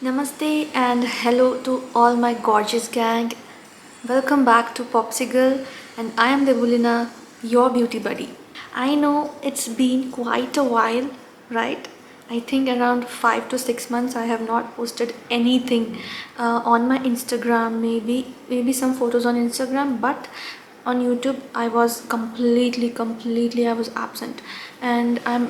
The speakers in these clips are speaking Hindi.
Namaste and hello to all my gorgeous gang. Welcome back to Popsicle, and I am Debulina, your beauty buddy. I know it's been quite a while, right? I think around 5 to 6 months I have not posted anything on my Instagram, maybe some photos on Instagram, but on YouTube I was completely I was absent, and I'm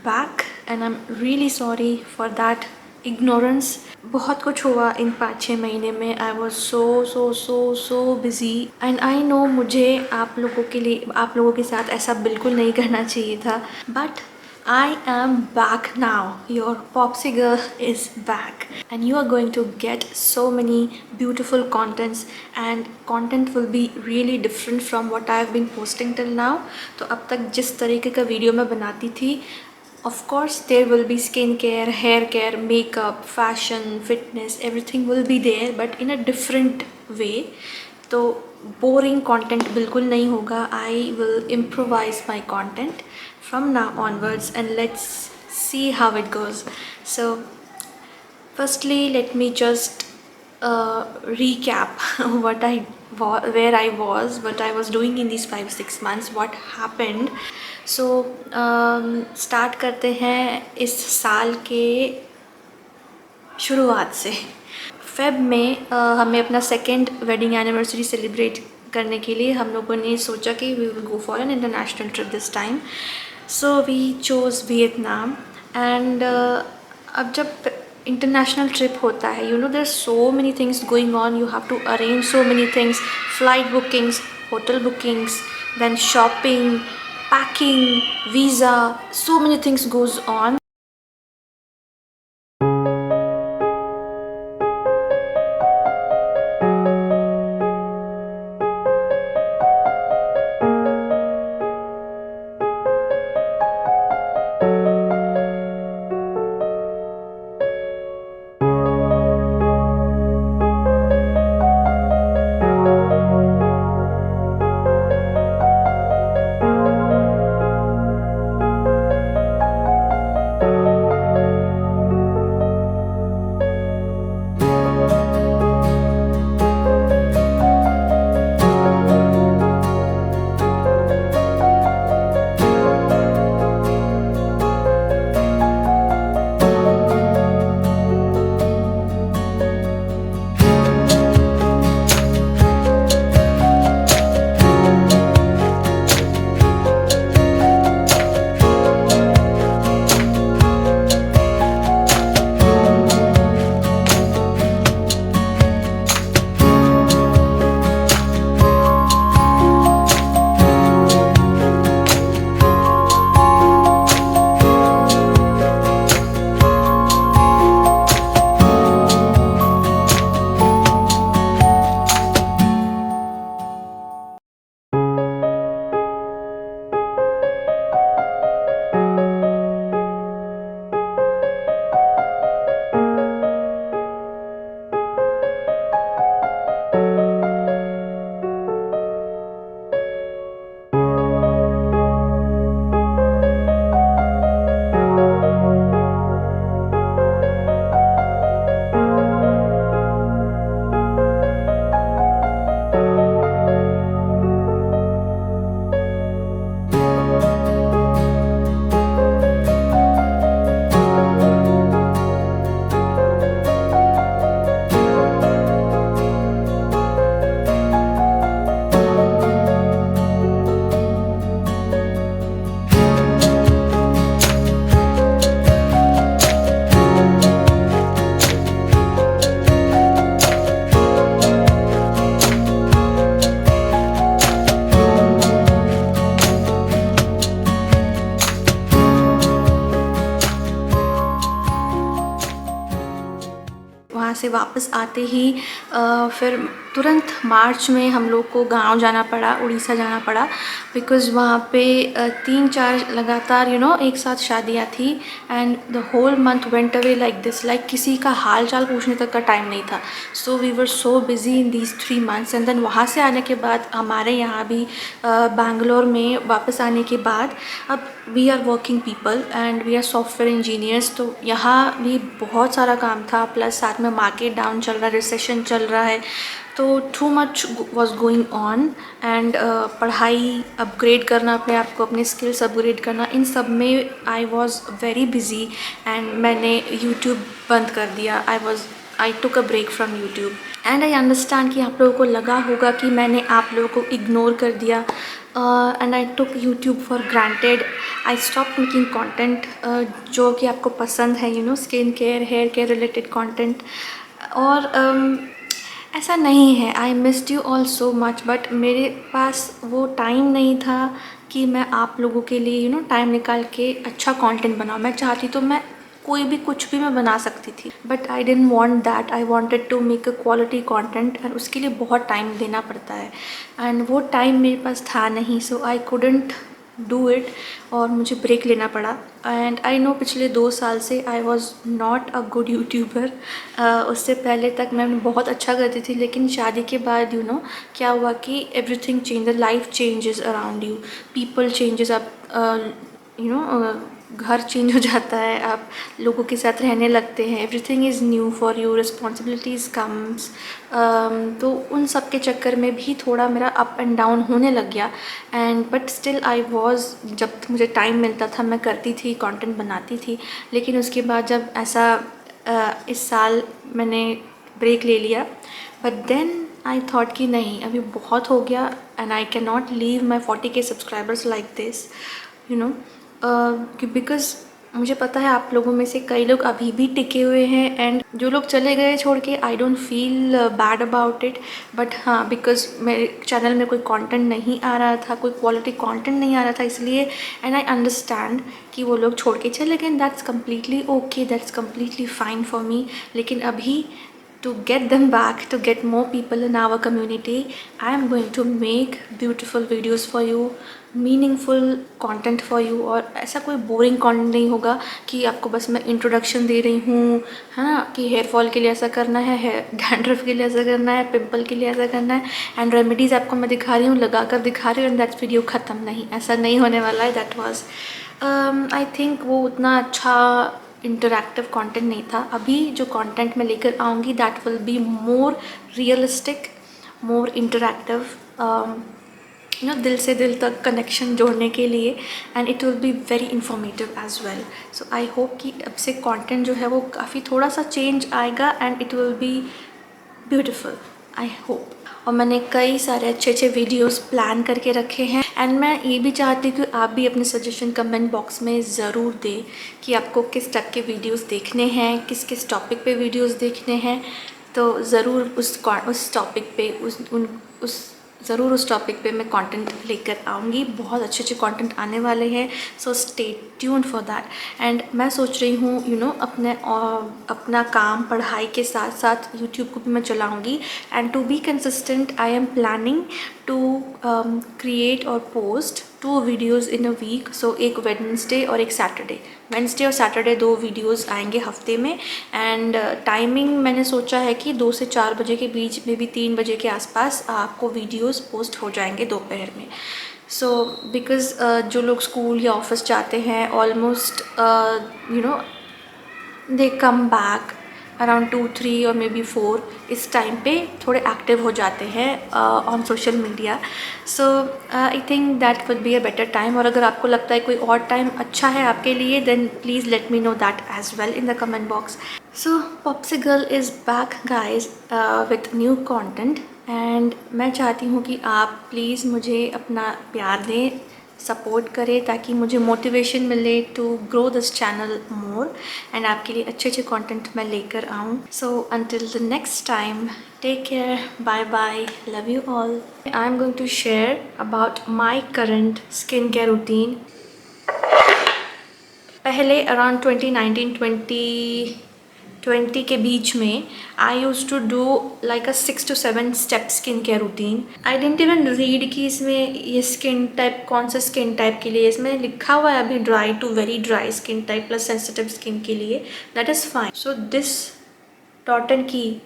back, and I'm really sorry for that ignorance. बहुत कुछ हुआ इन 5-6 महीने में. I was so busy, and I know मुझे आप लोगों के साथ ऐसा बिल्कुल नहीं करना चाहिए था, but I am back now. Your Popsy girl is back, and you are going to get so many beautiful contents, and content will be really different from what I have been posting till now. तो अब तक जिस तरीके का वीडियो मैं बनाती थी, of course there will be skincare, hair care, makeup, fashion, fitness, everything will be there, but in a different way. तो boring content बिल्कुल नहीं होगा. I will improvise my content from now onwards, and let's see how it goes. So firstly, let me just recap where I was, what I was doing in these 5-6 months, what happened. So start करते हैं इस साल के शुरुआत से. फेब में हमें अपना सेकेंड वेडिंग एनिवर्सरी सेलिब्रेट करने के लिए हम लोगों ने सोचा कि we will go for an international trip this time. So we chose Vietnam. And अब जब इंटरनेशनल ट्रिप होता है, you know there so many things going on. You have to arrange so many things, flight bookings, hotel bookings, then shopping, packing, visa, so many things goes on. वहाँ से वापस आते ही फिर तुरंत मार्च में हम लोग को गांव जाना पड़ा, उड़ीसा जाना पड़ा, बिकॉज़ वहाँ पे 3-4 लगातार एक साथ शादियाँ थी. And the whole month went away like this, like किसी का हाल चाल पूछने तक का टाइम नहीं था. So we were so busy in these 3 months. And then वहाँ से आने के बाद हमारे यहाँ भी बैंगलोर में वापस आने के बाद अब we are working people and we are software engineers, तो यहाँ भी बहुत सारा काम था, प्लस साथ में मार्केट डाउन चल रहा है, रिसेशन चल रहा है, तो too much was going on. And पढ़ाई अपग्रेड करना, अपने आप को, अपने स्किल्स अपग्रेड करना, इन सब में I was very busy. And मैंने यूट्यूब बंद कर दिया। I took a break from YouTube and I understand कि आप लोगों को लगा होगा कि मैंने आप लोगों को इग्नोर कर दिया and I took YouTube for granted. I stop making content जो कि आपको पसंद है, skin care, hair care related content. और ऐसा नहीं है, I missed you all so much, but मेरे पास वो टाइम नहीं था कि मैं आप लोगों के लिए टाइम निकाल के अच्छा कंटेंट बनाऊँ। मैं चाहती तो मैं कोई भी कुछ भी मैं बना सकती थी, but I don't want that. I wanted to make a quality content and उसके लिए बहुत टाइम देना पड़ता है एंड वो टाइम मेरे पास था नहीं, सो आई couldn't डू इट और मुझे ब्रेक लेना पड़ा। एंड आई नो पिछले 2 साल से I was not a good YouTuber. उससे पहले तक मैं बहुत अच्छा करती थी, लेकिन शादी के बाद क्या हुआ कि everything change, the life changes around you, people changes, आप घर चेंज हो जाता है, आप लोगों के साथ रहने लगते हैं, everything is new for you, responsibilities comes. तो उन सब के चक्कर में भी थोड़ा मेरा अप एंड डाउन होने लग गया। And but still I was, जब मुझे टाइम मिलता था मैं करती थी, कंटेंट बनाती थी। लेकिन उसके बाद जब ऐसा इस साल मैंने ब्रेक ले लिया, बट देन आई थॉट कि नहीं, अभी बहुत हो गया and I can not leave my 40K subscribers like this, because मुझे पता है आप लोगों में से कई लोग अभी भी टिके हुए हैं एंड जो लोग चले गए छोड़ के, I don't feel bad about it. But हाँ, बिकॉज़ मेरे चैनल में कोई कंटेंट नहीं आ रहा था, कोई क्वालिटी कंटेंट नहीं आ रहा था, इसलिए। एंड आई अंडरस्टैंड कि वो लोग छोड़ के चले गए, that's completely okay, that's completely fine for me. लेकिन अभी to get them back, to get more people in our community, I am going to make beautiful videos for you, meaningful content for you। और ऐसा कोई बोरिंग कंटेंट नहीं होगा कि आपको बस मैं इंट्रोडक्शन दे रही हूँ, है ना, कि हेयर फॉल के लिए ऐसा करना है, हेयर डैंड्रफ के लिए ऐसा करना है, पिंपल के लिए ऐसा करना है, एंड रेमेडीज़ आपको मैं दिखा रही हूँ, लगा कर दिखा रही हूँ, एंड दैट्स वीडियो ख़त्म। नहीं, ऐसा नहीं होने वाला है। दैट वॉज आई थिंक वो उतना अच्छा इंटरैक्टिव कंटेंट नहीं था। अभी जो कंटेंट मैं लेकर आऊँगी that will be more realistic, more interactive, दिल से दिल तक कनेक्शन जोड़ने के लिए, and it will be very informative as well. So I hope कि अब से कंटेंट जो है वो काफ़ी थोड़ा सा चेंज आएगा and it will be beautiful, I hope. और मैंने कई सारे अच्छे अच्छे वीडियोस प्लान करके रखे हैं एंड मैं ये भी चाहती हूँ कि आप भी अपने सजेशन कमेंट बॉक्स में ज़रूर दें कि आपको किस टाइप के वीडियोस देखने हैं, किस किस टॉपिक पे वीडियोस देखने हैं। तो ज़रूर उस टॉपिक पे ज़रूर उस टॉपिक पे मैं कंटेंट लेकर आऊँगी। बहुत अच्छे अच्छे कंटेंट आने वाले हैं, so stay tuned for that. And मैं सोच रही हूँ अपना काम पढ़ाई के साथ साथ यूट्यूब को भी मैं चलाऊँगी। And to be consistent I am planning to create और post 2 videos in a week. So एक वेडनेसडे और एक सैटरडे, वेडनेसडे और सैटरडे 2 वीडियोज़ आएंगे हफ्ते में। एंड टाइमिंग मैंने सोचा है कि 2 से 4 बजे के बीच में, भी 3 बजे के आसपास आपको वीडियोज़ पोस्ट हो जाएंगे दोपहर में। सो बिकॉज़ जो लोग स्कूल या ऑफिस जाते हैं, almost they come back around 2, 3 और मे बी 4, इस टाइम पे थोड़े एक्टिव हो जाते हैं on social media. So I think that would be a better time. और अगर आपको लगता है कोई और टाइम अच्छा है आपके लिए, then please let me know that as well in the comment box. So Popsicle is back guys with new content and मैं चाहती हूँ कि आप प्लीज़ मुझे अपना प्यार दें, सपोर्ट करें, ताकि मुझे मोटिवेशन मिले to grow this channel more and आपके लिए अच्छे अच्छे कंटेंट मैं लेकर आऊँ। So until the next time, take care, bye bye, love you all. I am going to share about my current skin care routine. पहले अराउंड 2019-2020 के बीच में I use to do like a 6 to 7 step skin care routine. I didn't even read कि इसमें ये स्किन टाइप कौन सा स्किन टाइप के लिए, इसमें लिखा हुआ है अभी dry to very dry skin type plus sensitive skin के लिए, that is fine. So this dot and key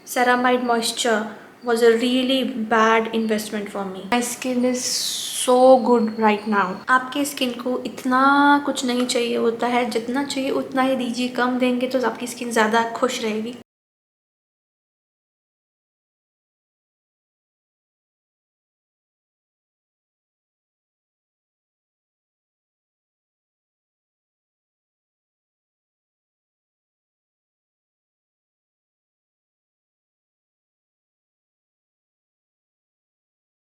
ceramide moisture was a really bad investment for me. My skin is so good right now. आपके स्किन को इतना कुछ नहीं चाहिए होता है, जितना चाहिए उतना ही दीजिए, कम देंगे तो आपकी स्किन ज़्यादा खुश रहेगी.